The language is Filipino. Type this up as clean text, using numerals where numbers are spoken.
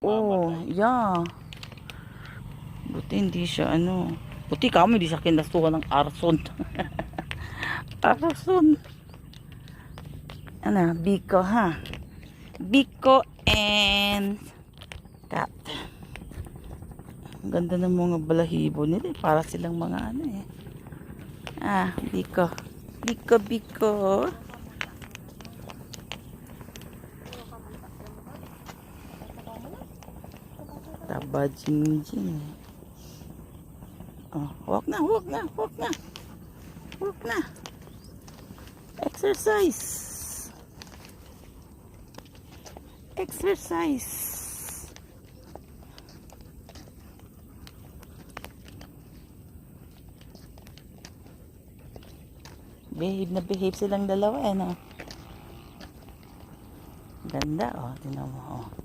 Oh, yeah. Buti hindi siya ano. Buti kami hindi siya kinasuhan ng arson. Arson. Ano, Biko ha. Biko and cat. Ang ganda ng mga balahibo nila. Para silang mga ano eh. Ah, Biko. Biko, Biko. Taba, Jingjing. Oh, walk na, walk na, walk na. Walk na. Exercise. Exercise. Behave na behave silang dalawa eh, no? Ganda, oh. Tingnan mo, oh.